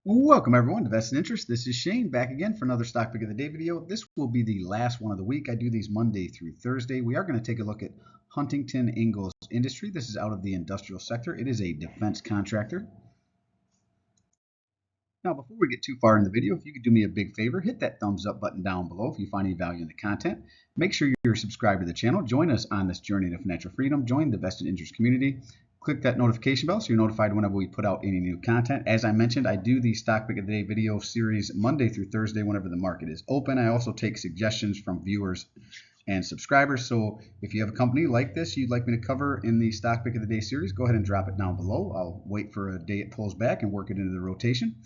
Welcome everyone to Vested Interest. This is Shane back again for another Stock Pick of the Day video. This will be the last one of the week. I do these Monday through Thursday. We are going to take a look at Huntington Ingalls Industry. This is out of the industrial sector. It is a defense contractor. Now, before we get too far in the video, if you could do me a big favor, hit that thumbs up button down below if you find any value in the content. Make sure you're subscribed to the channel. Join us on this journey to financial freedom. Join the Vested Interest community. Click that notification bell so you're notified whenever we put out any new content. As I mentioned, I do the Stock Pick of the Day video series Monday through Thursday whenever the market is open. I also take suggestions from viewers and subscribers. So if you have a company like this you'd like me to cover in the Stock Pick of the Day series, go ahead and drop it down below. I'll wait for a day it pulls back and work it into the rotation.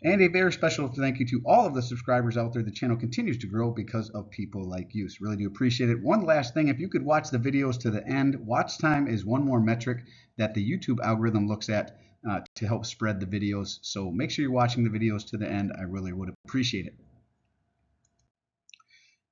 And a very special thank you to all of the subscribers out there. The channel continues to grow because of people like you. So really do appreciate it. One last thing, if you could watch the videos to the end, watch time is one more metric that the YouTube algorithm looks at to help spread the videos. So make sure you're watching the videos to the end. I really would appreciate it.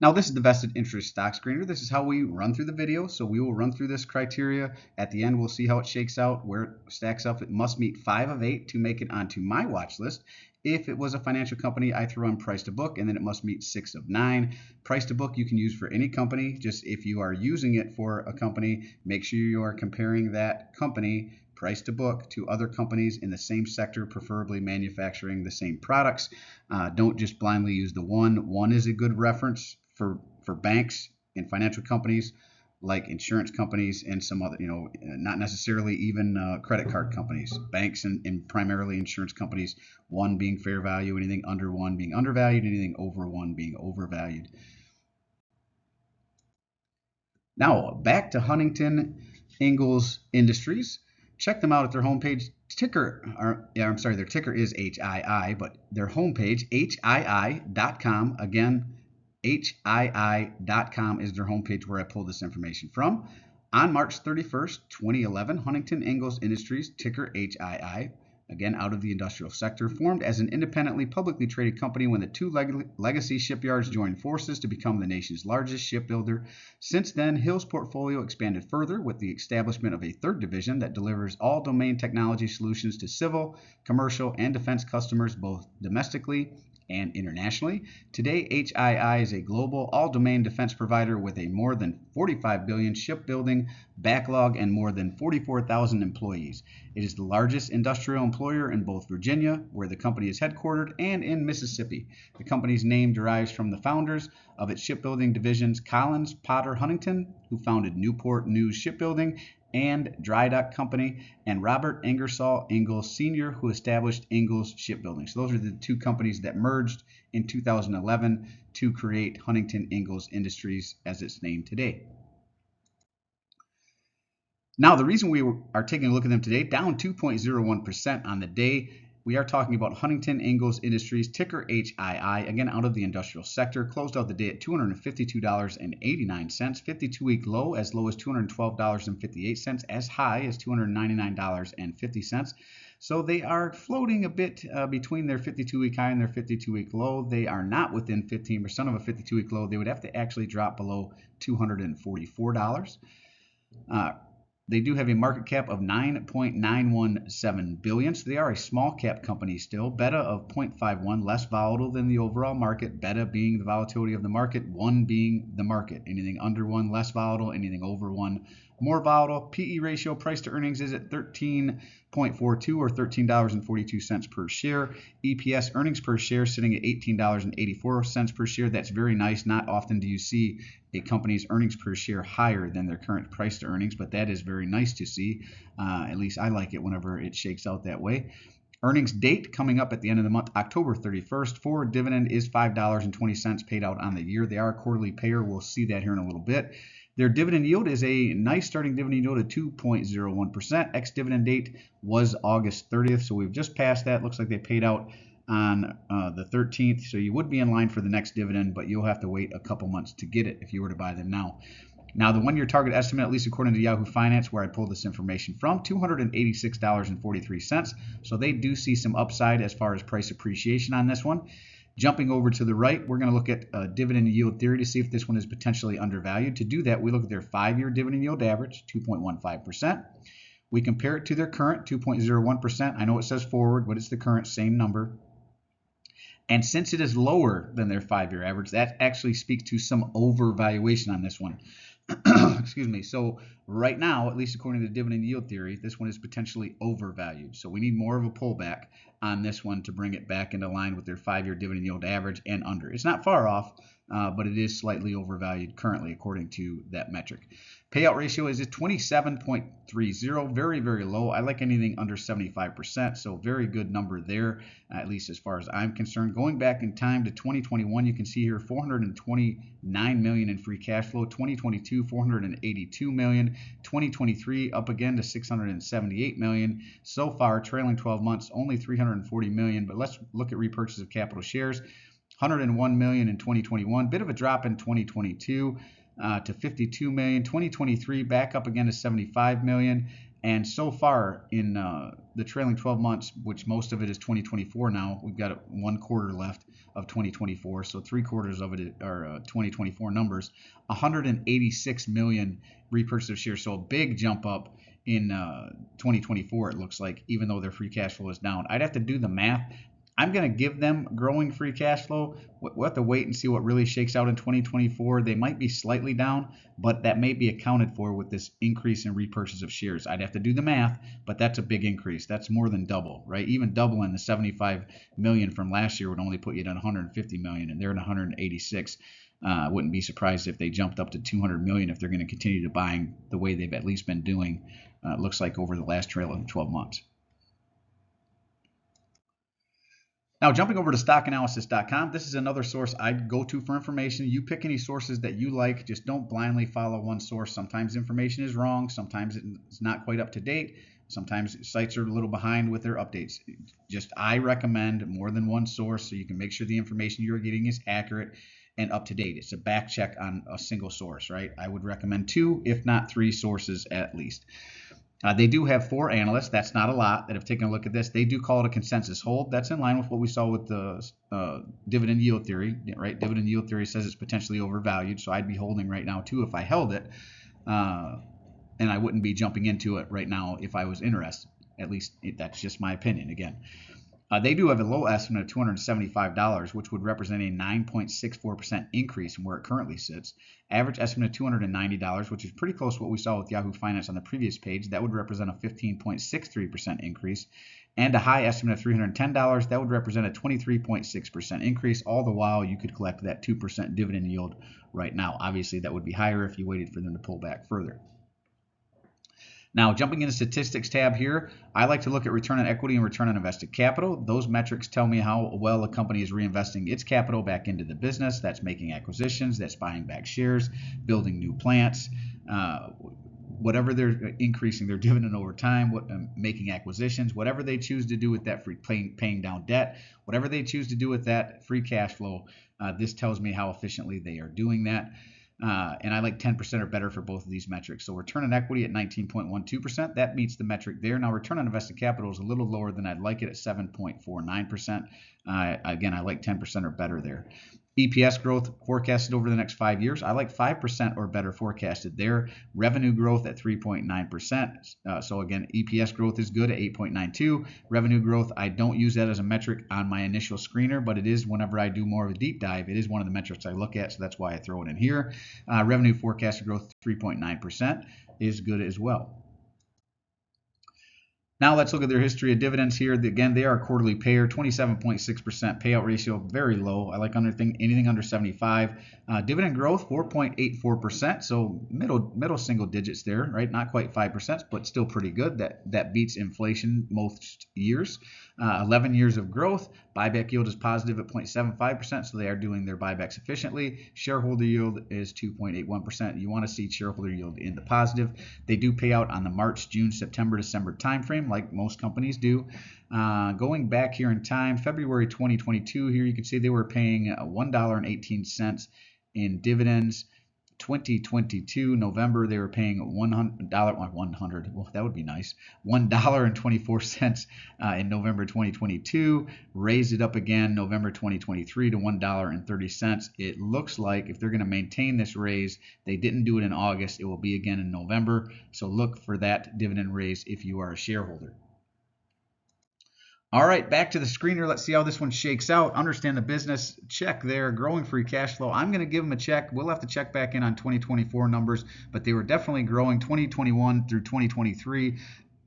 Now this is the Vested Interest Stock Screener. This is how we run through the video. So we will run through this criteria. At the end, we'll see how it shakes out, where it stacks up. It must meet 5 of 8 to make it onto my watch list. If it was a financial company, I throw in price to book, and then it must meet 6 of 9. Price to book you can use for any company. Just if you are using it for a company, make sure you are comparing that company price to book to other companies in the same sector, preferably manufacturing the same products. Don't just blindly use the one. One is a good reference for banks and financial companies like insurance companies and some other, not necessarily even credit card companies, banks and primarily insurance companies, 1 being fair value, anything under 1 being undervalued, anything over 1 being overvalued. Now back to Huntington Ingalls Industries. Check them out at their homepage. Their ticker is HII, but their homepage, HII.com. Again, HII.com is their homepage where I pulled this information from. On March 31st, 2011, Huntington Ingalls Industries, ticker HII, again out of the industrial sector, formed as an independently publicly traded company when the 2 legacy shipyards joined forces to become the nation's largest shipbuilder. Since then, Hill's portfolio expanded further with the establishment of a 3rd division that delivers all domain technology solutions to civil, commercial, and defense customers both domestically and internationally. Today, HII is a global all-domain defense provider with a more than $45 billion shipbuilding backlog and more than 44,000 employees. It is the largest industrial employer in both Virginia, where the company is headquartered, and in Mississippi. The company's name derives from the founders of its shipbuilding divisions, Collins Potter Huntington, who founded Newport News Shipbuilding and Dry Dock Company, and Robert Ingersoll Ingalls Sr., who established Ingalls Shipbuilding. So those are the 2 companies that merged in 2011 to create Huntington Ingalls Industries as it's named today. Now, the reason we are taking a look at them today, down 2.01% on the day. We are talking about Huntington Ingalls Industries, ticker HII, again out of the industrial sector, closed out the day at $252.89, 52-week low as low as $212.58, as high as $299.50. So they are floating a bit between their 52-week high and their 52-week low. They are not within 15% of a 52-week low. They would have to actually drop below $244. They do have a market cap of $9.917 billion, so they are a small cap company still. Beta of 0.51, less volatile than the overall market. Beta being the volatility of the market, 1 being the market. Anything under 1, less volatile. Anything over 1, more volatile. PE ratio, price to earnings, is at 13.42 or $13.42 per share. EPS, earnings per share, sitting at $18.84 per share. That's very nice. Not often do you see a company's earnings per share higher than their current price to earnings, but that is very nice to see. At least I like it whenever it shakes out that way. Earnings date coming up at the end of the month, October 31st. Forward dividend is $5.20 paid out on the year. They are a quarterly payer. We'll see that here in a little bit. Their dividend yield is a nice starting dividend yield of 2.01%. Ex-dividend date was August 30th, so we've just passed that. Looks like they paid out on the 13th, so you would be in line for the next dividend, but you'll have to wait a couple months to get it if you were to buy them now. Now, the one-year target estimate, at least according to Yahoo Finance, where I pulled this information from, $286.43. So they do see some upside as far as price appreciation on this one. Jumping over to the right, we're going to look at dividend yield theory to see if this one is potentially undervalued. To do that, we look at their 5-year dividend yield average, 2.15%. We compare it to their current 2.01%. I know it says forward, but it's the current, same number. And since it is lower than their 5-year average, that actually speaks to some overvaluation on this one. Excuse me. So right now, at least according to the dividend yield theory, this one is potentially overvalued. So we need more of a pullback on this one to bring it back into line with their 5-year dividend yield average and under. It's not far off, but it is slightly overvalued currently according to that metric. Payout ratio is at 27.30, very, very low. I like anything under 75%, so very good number there, at least as far as I'm concerned. Going back in time to 2021, you can see here $429 million in free cash flow, 2022, $482 million, 2023 up again to $678 million. So far, trailing 12 months, only $340 million, but let's look at repurchase of capital shares. $101 million in 2021, bit of a drop in 2022 to $52 million. 2023 back up again to $75 million. And so far in the trailing 12 months, which most of it is 2024 now, we've got 1 quarter left of 2024, so 3/4 of it are 2024 numbers. 186 million repurchase of shares, so a big jump up in 2024. It looks like, even though their free cash flow is down. I'd have to do the math. I'm going to give them growing free cash flow. We'll have to wait and see what really shakes out in 2024. They might be slightly down, but that may be accounted for with this increase in repurchase of shares. I'd have to do the math, but that's a big increase. That's more than double, right? Even doubling the 75 million from last year would only put you at 150 million, and they're at 186. Wouldn't be surprised if they jumped up to 200 million if they're going to continue to buying the way they've at least been doing, looks like over the last trailing 12 months. Now, jumping over to stockanalysis.com, this is another source I'd go to for information. You pick any sources that you like. Just don't blindly follow one source. Sometimes information is wrong. Sometimes it's not quite up to date. Sometimes sites are a little behind with their updates. Just I recommend more than one source so you can make sure the information you're getting is accurate and up to date. It's a back check on a single source, right? I would recommend 2, if not 3 sources at least. They do have 4 analysts. That's not a lot that have taken a look at this. They do call it a consensus hold. That's in line with what we saw with the dividend yield theory, right? Dividend yield theory says it's potentially overvalued, so I'd be holding right now too if I held it, and I wouldn't be jumping into it right now if I was interested. At least that's just my opinion. Again, they do have a low estimate of $275, which would represent a 9.64% increase from where it currently sits. Average estimate of $290, which is pretty close to what we saw with Yahoo Finance on the previous page. That would represent a 15.63% increase. And a high estimate of $310, that would represent a 23.6% increase. All the while, you could collect that 2% dividend yield right now. Obviously, that would be higher if you waited for them to pull back further. Now, jumping into statistics tab here, I like to look at return on equity and return on invested capital. Those metrics tell me how well a company is reinvesting its capital back into the business. That's making acquisitions, that's buying back shares, building new plants, whatever they're increasing their dividend over time, making acquisitions, whatever they choose to do with that paying down debt, whatever they choose to do with that free cash flow, this tells me how efficiently they are doing that. And I like 10% or better for both of these metrics. So return on equity at 19.12%, that meets the metric there. Now return on invested capital is a little lower than I'd like it at 7.49%. Again, I like 10% or better there. EPS growth forecasted over the next 5 years, I like 5% or better forecasted there. Revenue growth at 3.9%. So again, EPS growth is good at 8.92. Revenue growth, I don't use that as a metric on my initial screener, but it is whenever I do more of a deep dive. It is one of the metrics I look at, so that's why I throw it in here. Revenue forecasted growth 3.9% is good as well. Now let's look at their history of dividends here. Again, they are a quarterly payer, 27.6% payout ratio, very low. I like anything under 75. Dividend growth, 4.84%, so middle single digits there, right? Not quite 5%, but still pretty good. That beats inflation most years. 11 years of growth. Buyback yield is positive at 0.75%, so they are doing their buybacks efficiently. Shareholder yield is 2.81%. You want to see shareholder yield in the positive. They do pay out on the March, June, September, December timeframe, like most companies do. Going back here in time, February 2022, here you can see they were paying $1.18 in dividends. 2022 November, they were paying $100. Well, that would be nice. $1.24 in November 2022. Raised it up again November 2023 to $1.30. It looks like if they're going to maintain this raise, they didn't do it in August. It will be again in November. So look for that dividend raise if you are a shareholder. All right, back to the screener. Let's see how this one shakes out. Understand the business. Check there. Growing free cash flow. I'm going to give them a check. We'll have to check back in on 2024 numbers, but they were definitely growing 2021 through 2023.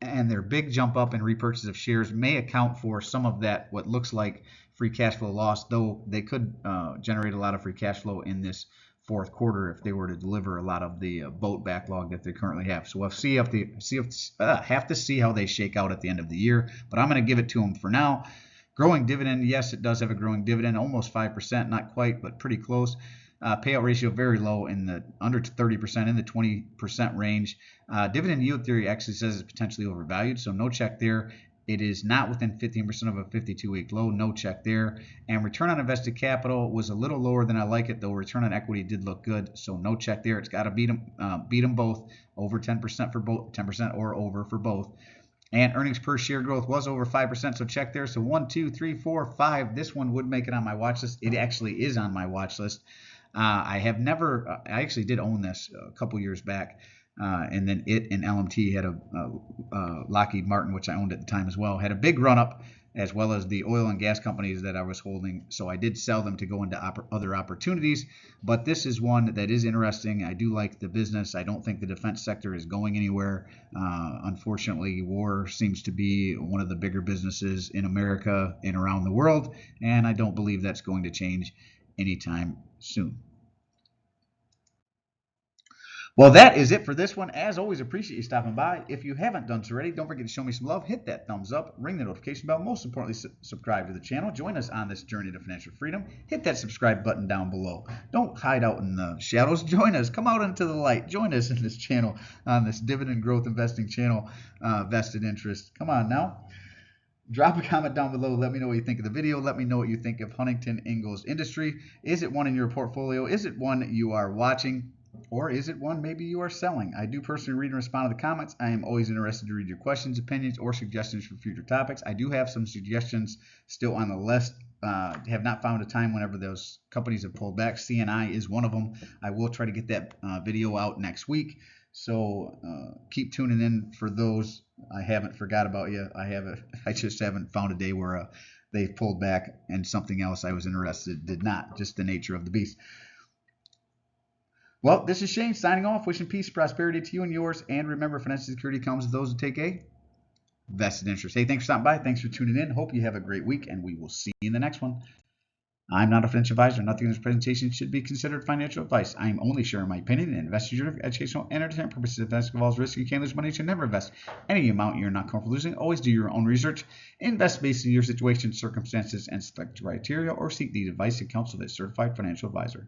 And their big jump up in repurchase of shares may account for some of that, what looks like free cash flow loss, though they could generate a lot of free cash flow in this fourth quarter if they were to deliver a lot of the boat backlog that they currently have. So we'll have to see how they shake out at the end of the year, but I'm going to give it to them for now. Growing dividend, yes, it does have a growing dividend, almost 5%, not quite, but pretty close. Payout ratio very low, in the under 30%, in the 20% range. Dividend yield theory actually says it's potentially overvalued, so no check there. It is not within 15% of a 52-week low, no check there. And return on invested capital was a little lower than I like it, though return on equity did look good, so no check there. It's got to beat them both, over 10% for both, 10% or over for both. And earnings per share growth was over 5%, so check there. So 1, 2, 3, 4, 5. This one would make it on my watch list. It actually is on my watch list. I actually did own this a couple years back. And then it and LMT had a Lockheed Martin, which I owned at the time as well, had a big run up, as well as the oil and gas companies that I was holding. So I did sell them to go into other opportunities. But this is one that is interesting. I do like the business. I don't think the defense sector is going anywhere. Unfortunately, war seems to be one of the bigger businesses in America and around the world. And I don't believe that's going to change anytime soon. Well, that is it for this one. As always, appreciate you stopping by. If you haven't done so already, don't forget to show me some love. Hit that thumbs up, ring the notification bell. Most importantly, subscribe to the channel. Join us on this journey to financial freedom. Hit that subscribe button down below. Don't hide out in the shadows. Join us. Come out into the light. Join us in this channel, on this dividend growth investing channel, vested interest. Come on now. Drop a comment down below. Let me know what you think of the video. Let me know what you think of Huntington Ingalls Industry. Is it one in your portfolio? Is it one you are watching? Or is it one maybe you are selling? I do personally read and respond to the comments. I am always interested to read your questions, opinions, or suggestions for future topics. I do have some suggestions still on the list. Have not found a time whenever those companies have pulled back. CNI is one of them. I will try to get that video out next week. So keep tuning in for those. I haven't forgot about you. I just haven't found a day where they've pulled back and something else I was interested did not. Just the nature of the beast. Well, this is Shane signing off, wishing peace, prosperity to you and yours. And remember, financial security comes to those who take a vested interest. Hey, thanks for stopping by. Thanks for tuning in. Hope you have a great week, and we will see you in the next one. I'm not a financial advisor. Nothing in this presentation should be considered financial advice. I am only sharing my opinion and investing for educational and entertainment purposes. Investing involves risk. You can't lose money. You should never invest any amount you're not comfortable losing. Always do your own research. Invest based on your situation, circumstances, and select criteria, or seek the advice and counsel of a certified financial advisor.